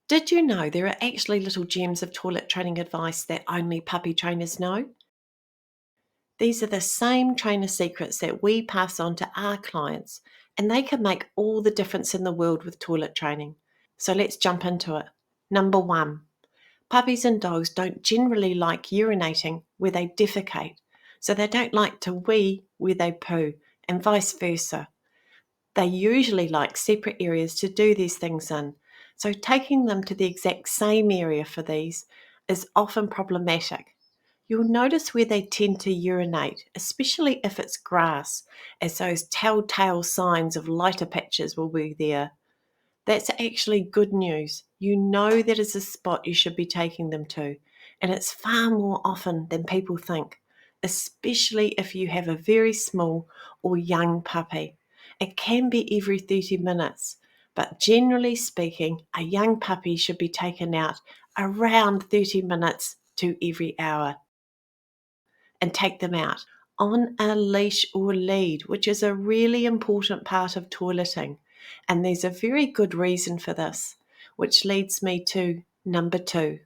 Did you know there are actually little gems of toilet training advice that only puppy trainers know? These are the same trainer secrets that we pass on to our clients, and they can make all the difference in the world with toilet training. So let's jump into it. Number one, puppies and dogs don't generally like urinating where they defecate, so they don't like to wee where they poo, and vice versa. They usually like separate areas to do these things in, so taking them to the exact same area for these is often problematic. You'll notice where they tend to urinate, especially if it's grass, as those telltale signs of lighter patches will be there. That's actually good news. You know that is a spot you should be taking them to, and it's far more often than people think, especially if you have a very small or young puppy. It can be every 30 minutes, but generally speaking, a young puppy should be taken out around 30 minutes to every hour and take them out on a leash or lead, which is a really important part of toileting. And there's a very good reason for this, which leads me to number two.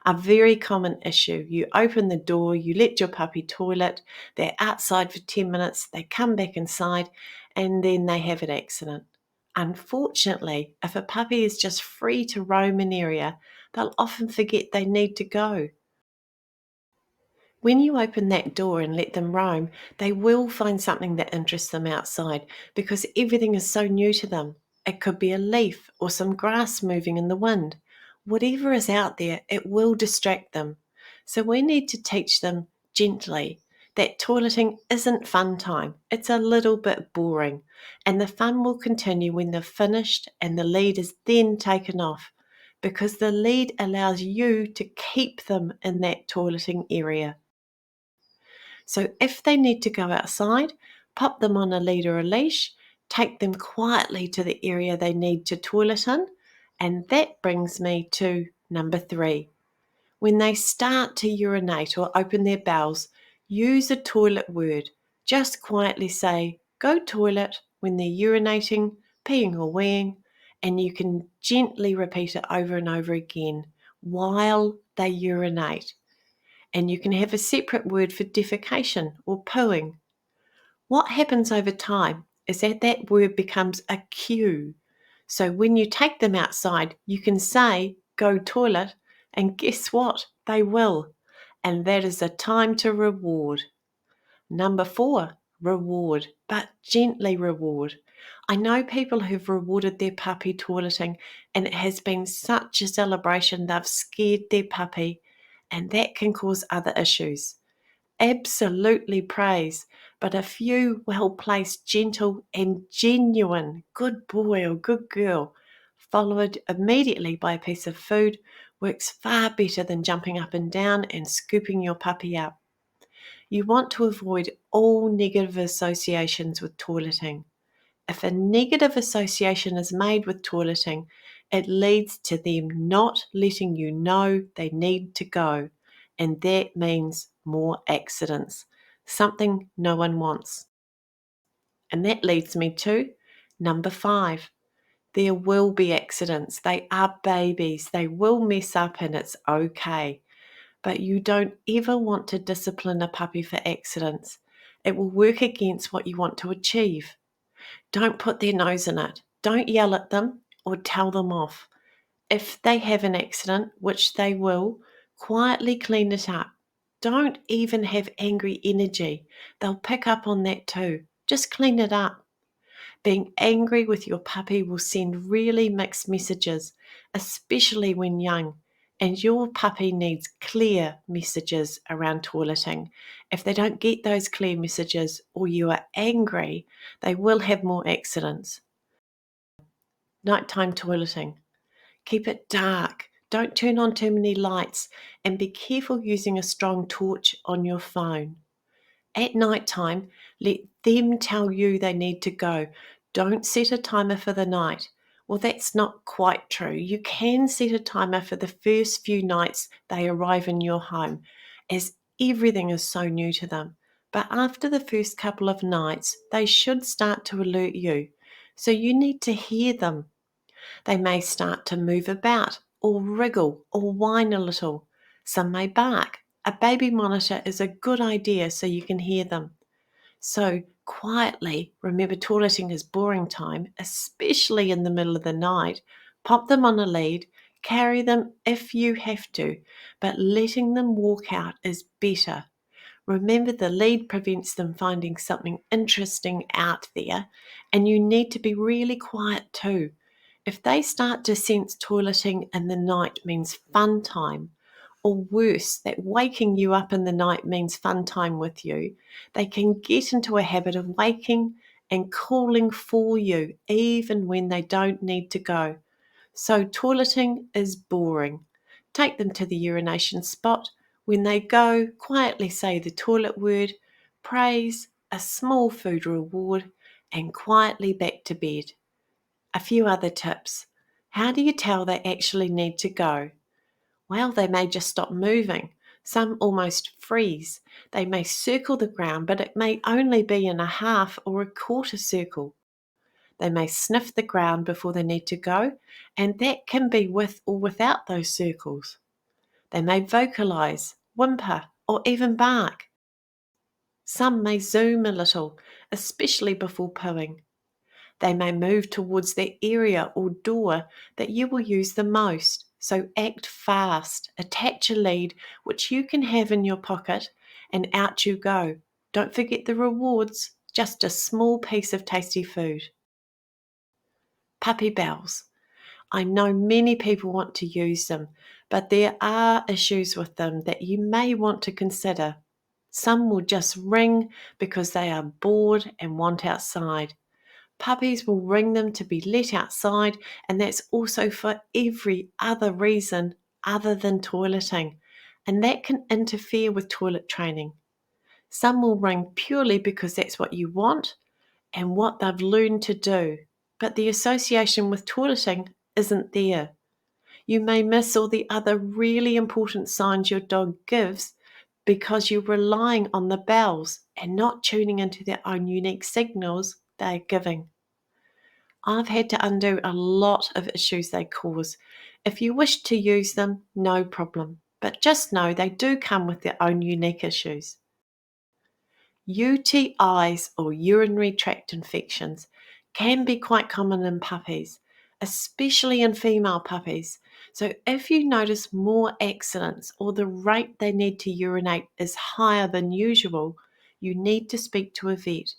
A very common issue. You open the door, you let your puppy toilet, they're outside for 10 minutes, they come back inside, and then they have an accident. Unfortunately, if a puppy is just free to roam an area, they'll often forget they need to go. When you open that door and let them roam, they will find something that interests them outside because everything is so new to them. It could be a leaf or some grass moving in the wind. Whatever is out there, it will distract them. So we need to teach them gently that toileting isn't fun time. It's a little bit boring, and the fun will continue when they're finished and the lead is then taken off because the lead allows you to keep them in that toileting area. So if they need to go outside, pop them on a lead or a leash, take them quietly to the area they need to toilet in, and that brings me to number three. When they start to urinate or open their bowels, use a toilet word. Just quietly say, go toilet when they're urinating, peeing or weeing, and you can gently repeat it over and over again while they urinate. And you can have a separate word for defecation or pooing. What happens over time is that that word becomes a cue. So when you take them outside, you can say, go toilet, and guess what? They will. And that is a time to reward. Number four, reward, but gently reward. I know people who've rewarded their puppy toileting, and it has been such a celebration they've scared their puppy, and that can cause other issues. Absolutely praise, but a few well placed, gentle, and genuine good boy or good girl, followed immediately by a piece of food, works far better than jumping up and down and scooping your puppy up. You want to avoid all negative associations with toileting. If a negative association is made with toileting, it leads to them not letting you know they need to go, and that means more accidents, something no one wants. And that leads me to number five. There will be accidents. They are babies. They will mess up and it's okay. But you don't ever want to discipline a puppy for accidents. It will work against what you want to achieve. Don't put their nose in it. Don't yell at them or tell them off. If they have an accident, which they will, quietly clean it up. Don't even have angry energy. They'll pick up on that too. Just clean it up. Being angry with your puppy will send really mixed messages, especially when young. And your puppy needs clear messages around toileting. If they don't get those clear messages or you are angry, they will have more accidents. Nighttime toileting. Keep it dark. Don't turn on too many lights and be careful using a strong torch on your phone. At night time, let them tell you they need to go. Don't set a timer for the night. Well, that's not quite true. You can set a timer for the first few nights they arrive in your home, as everything is so new to them. But after the first couple of nights, they should start to alert you. So you need to hear them. They may start to move about or wriggle or whine a little. Some may bark. A baby monitor is a good idea so you can hear them. So quietly, remember toileting is boring time, especially in the middle of the night. Pop them on a lead, carry them if you have to, but letting them walk out is better. Remember, the lead prevents them finding something interesting out there, and you need to be really quiet too. If they start to sense toileting in the night means fun time, or worse, that waking you up in the night means fun time with you, they can get into a habit of waking and calling for you even when they don't need to go. So toileting is boring. Take them to the urination spot. When they go, quietly say the toilet word, praise, a small food reward, and quietly back to bed. A few other tips. How do you tell they actually need to go? Well, they may just stop moving. Some almost freeze. They may circle the ground, but it may only be in a half or a quarter circle. They may sniff the ground before they need to go, and that can be with or without those circles. They may vocalize, whimper, or even bark. Some may zoom a little, especially before pooing. They may move towards the area or door that you will use the most, so act fast. Attach a lead which you can have in your pocket, and out you go. Don't forget the rewards, just a small piece of tasty food. Puppy bells. I know many people want to use them, but there are issues with them that you may want to consider. Some will just ring because they are bored and want outside. Puppies will ring them to be let outside, and that's also for every other reason other than toileting, and that can interfere with toilet training. Some will ring purely because that's what you want and what they've learned to do, but the association with toileting isn't there. You may miss all the other really important signs your dog gives because you're relying on the bells and not tuning into their own unique signals they're giving. I've had to undo a lot of issues they cause. If you wish to use them, no problem, but just know they do come with their own unique issues. UTIs, or urinary tract infections, can be quite common in puppies, especially in female puppies. So if you notice more accidents or the rate they need to urinate is higher than usual, you need to speak to a vet.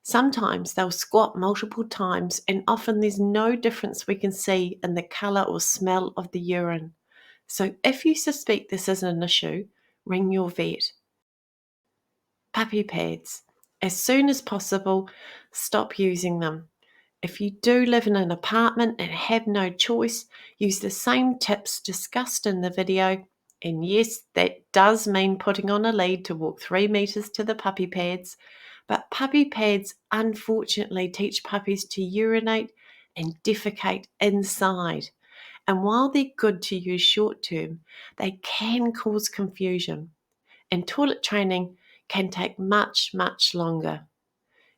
Sometimes they'll squat multiple times, and often there's no difference we can see in the colour or smell of the urine. So if you suspect this is an issue, ring your vet. Puppy pads. As soon as possible, stop using them. If you do live in an apartment and have no choice, use the same tips discussed in the video. And yes, that does mean putting on a lead to walk 3 metres to the puppy pads. But puppy pads unfortunately teach puppies to urinate and defecate inside. And while they're good to use short term, they can cause confusion. And toilet training can take much, much longer.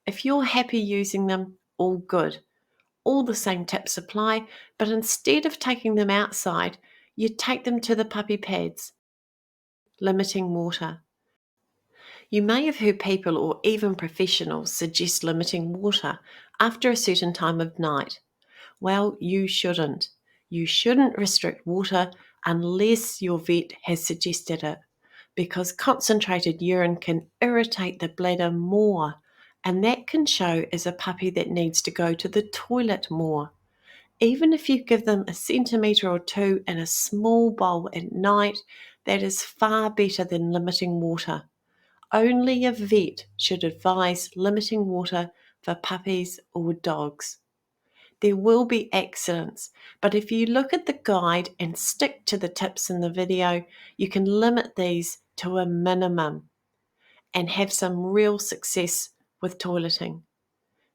If you're happy using them, all good. All the same tips apply, but instead of taking them outside, you take them to the puppy pads. Limiting water. You may have heard people or even professionals suggest limiting water after a certain time of night. Well, you shouldn't. You shouldn't restrict water unless your vet has suggested it, because concentrated urine can irritate the bladder more, and that can show as a puppy that needs to go to the toilet more. Even if you give them a centimetre or two in a small bowl at night, that is far better than limiting water. Only a vet should advise limiting water for puppies or dogs. There will be accidents, but if you look at the guide and stick to the tips in the video, you can limit these to a minimum and have some real success with toileting.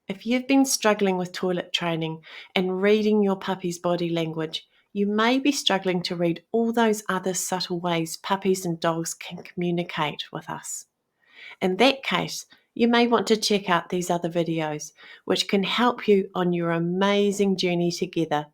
If you've been struggling with toilet training and reading your puppy's body language, you may be struggling to read all those other subtle ways puppies and dogs can communicate with us. In that case, You may want to check out these other videos, which can help you on your amazing journey together.